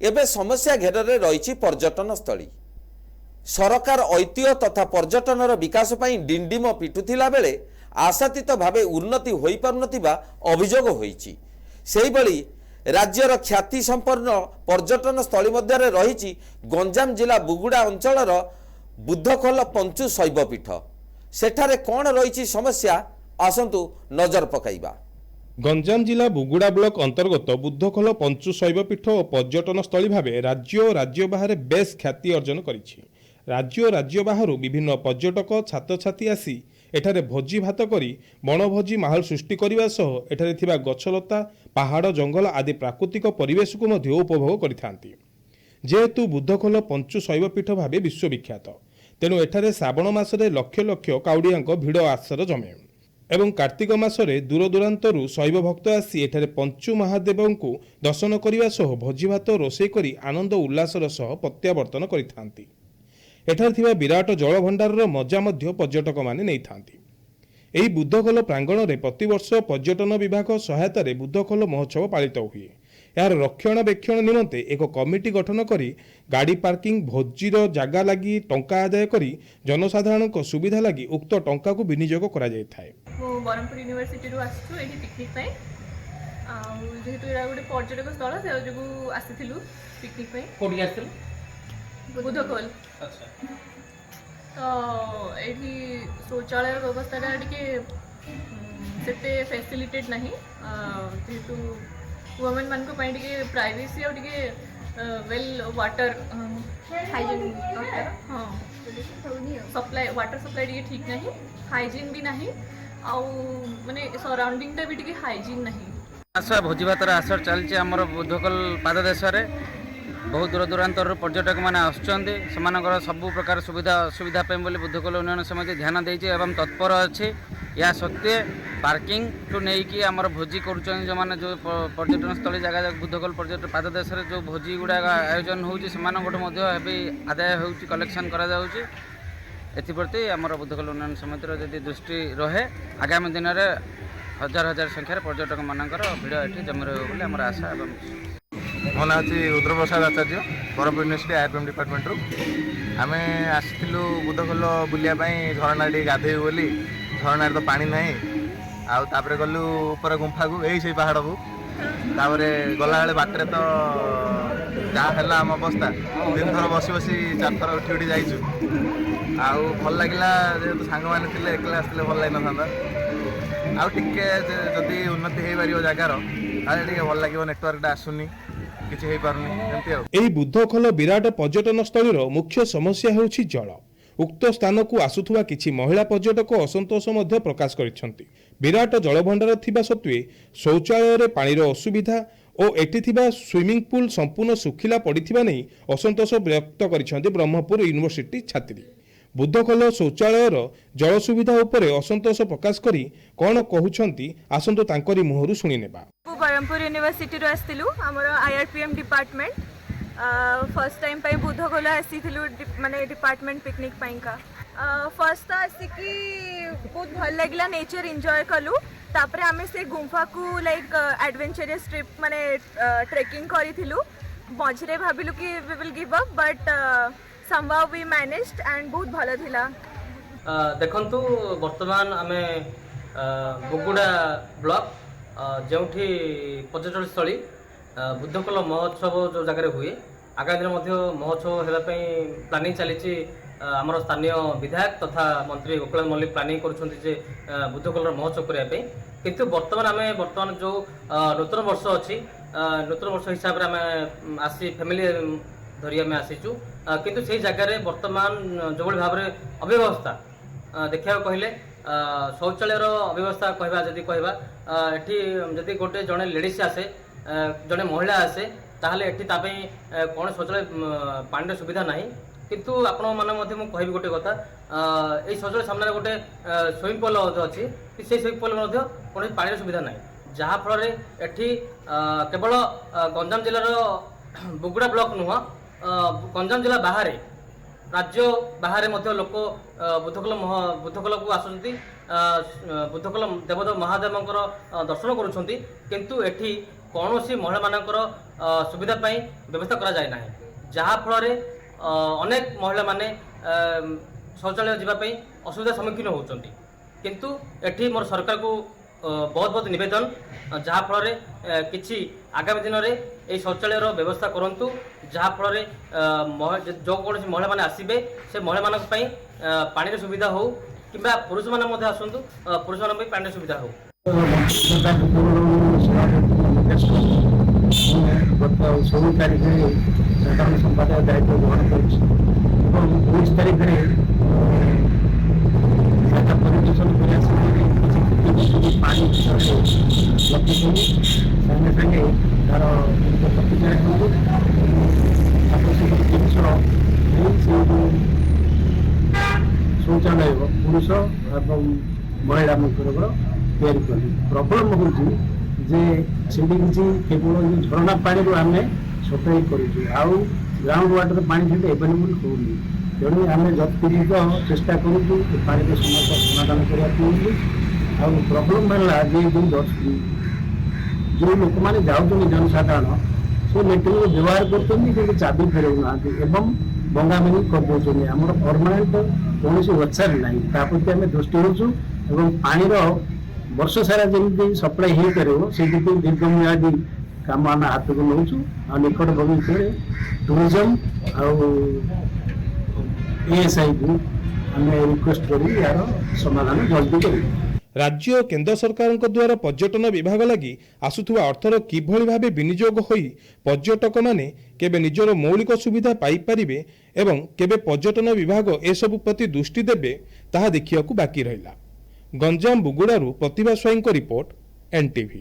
एबे समस्या घेरे रही पर्यटन स्थली। सरकार ऐतिह्य तथा पर्यटनर विकास पर डिंडिम पिटुला बेले आशातीत भावे उन्नति हो पारुनथिबा अभियोग होईछि। सेही भली राज्यर ख्याति संपन्न पर्यटन स्थली मध्य रही गंजाम जिला बुगुड़ा अंचलर बुद्धखोल पंचु शैवपीठ। सेठारे कौन रही समस्या आसंतु नजर पकाइबा। गंजाम जिला बुगुड़ा ब्लॉक अंतर्गत बुद्धखोल पंचु शैवपीठ और पर्यटन स्थली भावे राज्य और राज्य बाहर बेस ख्याति अर्जन करिछि। राज्य और राज्य बाहर विभिन्न पर्यटक छात्र छात्री आसी एठारे भोजी भात करी बनभोजी माहौल सृष्टि करने सह एठारे थिबा गछलता पहाड़ जंगल आदि प्राकृतिक परिवेश को मध्य उपभोग करिथांती। जेहेतु बुद्धखोल पंचु शैवपीठ भावे विश्वविख्यात तेणु एठारे श्रावण मासरे लक्ष लक्ष काउडियांक भिड़ आसर जमे एवं कार्तिक मासरे दूर दूरांतरु शैव भक्त आसी एठारे पंचु महादेव को दर्शन करने सह भोजी भात रोषे करी आनंद उल्लासर सह प्रत्यावर्तन करिथांती। एठारे थिबा विराट जल भंडारर मजा मध्य पर्यटक माने नै थांती। एही बुद्धखोल प्रांगण में प्रतिवर्ष पर्यटन विभाग सहायतार बुद्धखोल महोत्सव पालित हुए। यार रक्षणाबेक्षण निमंते एक कमिटी गठन करी गाड़ी पार्किंग भोजीर जागा लगी टंका आदाय करी जनसाधारण सुविधा लगी उक्त टंका को विनियोग करा जाय थाए। बरहमपुर यूनिवर्सिटी आसछु एठी पिकनिक पे जेहेतु एरा गोटे पर्यटक स्थल से जो आसीथिलु पिकनिक पे कोठी आसीथिलु बुद्धखोल। अच्छा तो एठी शौचालय व्यवस्था टिके सेते फैसिलिटेड नहीं जेहेतु वुमेन मान को पई टिके प्राइवेसी और टिके वेल वाटर हाइजीन हां सप्लाई वाटर सप्लाई टिके ठीक नहीं हाइजीन भी नहीं आउ माने सराउंडिंग टा भी टिके हाइजीन नहीं। आशा भोजी भातर आसर चलछि हमर बुद्धखोल पाददेश रे बहुत दूर दूरांतर पर्यटक मैंने आसुच्चंदी सेमानकर सबु प्रकार सुविधा सुविधा पे बोली बुद्धखोल उन्नयन समिति ध्यान देइछि एवं तत्पर अछि। या सत्वे पार्किंग टू नेकी आमर भोजी करूछन जो माने जो पर्यटन स्थली जगह बुद्धखोल पर्यटन पाददेश रे जो भोजी गुडा आयोजन होउछि सेमान गोटे मध्य हेबी आदाय होउछि कलेक्शन करा जाउछि। एथिप्रति आमर बुद्धखोल उन्नयन समितिर यदि दृष्टि रहे आगामी दिन रे हजार हजार संख्यार पर्यटक मानकर भिड़ एठी जमी रहबो बोली हमर आशा एवं मो ना हूँ रुद्रप्रसाद आचार्य बरहमपुर यूनिवर्सिटी आईपीएम डिपार्टमेंट रू आम आसलु बुद्धखोल बुलायापी झरणा टे गाधे बोली झरणार तो पानी ना आउे गलु ऊपर गुंफा को यही पहाड़ को गला बेले बाटर तो जहाँ है आम अवस्था 3 थर बसी बसी 4 थर उठी उठी जाइचु आउ भल लगिला जेहेतु सांग मैंने थे एकला आसते भल लगी ना आउ टिके जदि उन्नति हो पार जगार टे भल लगे नेटवर्क आसुनी किछि हे पारुनी एमती आ। एही बुद्धखोल विराट पर्यटन स्थलीर मुख्य समस्या हेउछि जल। उक्त स्थान को आसुथुवा किछि महिला पर्यटक असंतोष मध्य प्रकाश करिसेंति। विराट जलभंडार थिबा सत्वे शौचालय रे पानीर असुविधा और एठी थिबा स्विमिंग पूल संपूर्ण सुखिला पड़िथिबा नै असंतोष व्यक्त करिसेंति ब्रह्मपुर यूनिवर्सिटी छात्री। बुद्धखोल शौचालयर जल सुविधा उपरे असंतोष प्रकाश करी कौन कहउछंती आसंतु तांकरी मुहरु सुनि नेबा। बरहमपुर यूनिवर्सिटी रो आस्तिलु हमर आईआरपीएम डिपार्टमेंट फर्स्ट टाइम पे बुद्धखोल आसीथिलु माने डिपार्टमेंट पिकनिक पाइका फर्स्ट आसिकी बहुत भल लागला नेचर एंजॉय कलु तापरे आमे से गुंफा को लाइक एडवेंचरस ट्रिप माने ट्रेकिंग करिथिलु मझरे भाबिलु कि we will give up but somehow we managed and बहुत भलो थिला। देखंतु वर्तमान आमे बुगुड़ा ब्लॉक जोठी पर्यटन स्थली बुद्धखोल महोत्सव जो जगह हुए आगामी दिन मध्य महोत्सव हेबापई प्लानिंग चली आमर स्थानीय विधायक तथा मंत्री गोकुल मल्लिक प्लानिंग करुछंती जे बुद्धखोल महोत्सव करने किंतु वर्तमान जो नूतन वर्ष अच्छी नूतन वर्ष हिसाब से आम आसी फैमिली धरी आम आसीचु किंतु से जगार वर्तमान जो भाव में अव्यवस्था देखा कहले शौचालय अव्यवस्था कहवा जदि कहवा एठी जदि गोटे जड़े लेडीज आसे जड़े महिला आसे ताहले एठी तापई कौन शौचालय पानी सुविधा नहीं किंतु आपण मैंने कहि गोटे कथा ये शौचालय सामने गोटे स्विमिंग पूल अच्छी से स्विमिंग पूल कौन पानी सुविधा ना जहाँ फल एठी केवल गंजाम जिलार बुगुड़ा ब्लॉक नुह गंजाम जिला बाहर राज्य बाहर लोक बुद्धखोल को आसुँच बुद्धखोल देवदेव महादेव दर्शन करुँच किंतु एठी कौन महिला मानकर ସୁବିଧା ପାଇଁ ବ୍ୟବସ୍ଥା କରାଯାଇ ନାହିଁ, ଯାହାଫଳରେ ଅନେକ ମହିଳାମାନେ ଶୌଚାଳୟ ଯିବା ପାଇଁ ଅସୁବିଧାର ସମ୍ମୁଖୀନ ହେଉଛନ୍ତି। କିନ୍ତୁ ଏଠି ମୋର ସରକାରକୁ ବହୁତ ବହୁତ ନିବେଦନ, ଯାହାଫଳରେ କିଛି ଆଗାମୀ ଦିନରେ ଏହି ଶୌଚାଳୟର ବ୍ୟବସ୍ଥା କରନ୍ତୁ, ଯାହାଫଳରେ ଯେଉଁ କୌଣସି ମହିଳାମାନେ ଆସିବେ ସେ ମହିଳାମାନଙ୍କ ପାଇଁ ପାଣିର ସୁବିଧା ହେଉ କିମ୍ବା ପୁରୁଷମାନେ ମଧ୍ୟ ଆସନ୍ତୁ, ପୁରୁଷମାନଙ୍କ ପାଇଁ ପାଣିର ସୁବିଧା ହେଉ। ଗତ 16 ତାରିଖରେ ସାଧାରଣ ସମ୍ପାଦକ ଦାୟିତ୍ୱ ଗ୍ରହଣ କରିଛି ଏବଂ 19 ତାରିଖରେ ପରିଦର୍ଶନ କରିବା ସମୟରେ କିଛି ପାଣି ବିଷୟରେ ଲକ୍ଷ୍ୟ ସାଙ୍ଗେ ସାଙ୍ଗେ ତାର ପ୍ରତିକ୍ରିୟା କରୁ ଆବଶ୍ୟକ ଜିନିଷ ଶୌଚାଳୟ ପୁରୁଷ ଏବଂ ମହିଳାମାନଙ୍କର ତିଆରି କଲି। ପ୍ରୋବ୍ଲେମ ହେଉଛି ଯେ ସେଠି କିଛି କେବଳ ଝରଣା ପାଣିରୁ ଆମେ ସପ୍ଲାଇ କରୁଛୁ, ଆଉ ଗ୍ରାଉଣ୍ଡ ୱାଟର ପାଣି ସେଠି ଆଭେଲେବୁଲ୍ ହେଉନି। ତେଣୁ ଆମେ ଯତ୍ପୂର୍ବ ଚେଷ୍ଟା କରୁଛୁ ଏ ପାଣିର ସମସ୍ୟା ସମାଧାନ କରିବାକୁ ବୋଲି। ଆଉ ପ୍ରୋବ୍ଲେମ ହେଲା ଯେ ଯେଉଁ ଲୋକମାନେ ଯାଉଛନ୍ତି ଜନସାଧାରଣ ସେ ମେଟେରିଆଲ ବ୍ୟବହାର କରୁଛନ୍ତି କିନ୍ତୁ ଚାବି ଫେରାଉନାହାନ୍ତି ଏବଂ ଭଙ୍ଗାଭଙ୍ଗି କରିଦେଉଛନ୍ତି। ଆମର ପରମାନେଣ୍ଟ କୌଣସି ୱେବସାଇଟ୍ ନାହିଁ, ତା ପ୍ରତି ଆମେ ଦୃଷ୍ଟି ଦେଉଛୁ ଏବଂ ପାଣିର ବର୍ଷ ସାରା ଯେମିତି ସପ୍ଲାଇ ହେଇପାରିବ ସେଇଥିପାଇଁ ଦୀର୍ଘମିଆଦୀ କାମ ଆମେ ହାତକୁ ନେଉଛୁ। ଆଉ ନିକଟ ଭବିଷ୍ୟତରେ ଟୁରିଜମ ଆଉ ASIକୁ ଆମେ ରିକ୍ୱେଷ୍ଟ କରି ଏହାର ସମାଧାନ ଜଲ୍ଦି କରିବୁ। ରାଜ୍ୟ ଓ କେନ୍ଦ୍ର ସରକାରଙ୍କ ଦ୍ୱାରା ପର୍ଯ୍ୟଟନ ବିଭାଗ ଲାଗି ଆସୁଥିବା ଅର୍ଥର କିଭଳି ଭାବେ ବିନିଯୋଗ ହୋଇ ପର୍ଯ୍ୟଟକମାନେ କେବେ ନିଜର ମୌଳିକ ସୁବିଧା ପାଇପାରିବେ ଏବଂ କେବେ ପର୍ଯ୍ୟଟନ ବିଭାଗ ଏସବୁ ପ୍ରତି ଦୃଷ୍ଟି ଦେବେ ତାହା ଦେଖିବାକୁ ବାକି ରହିଲା। ଗଞ୍ଜାମ ବୁଗୁଡାରୁ ପ୍ରତିଭା ସ୍ୱାଇଁଙ୍କ ରିପୋର୍ଟ, NTV।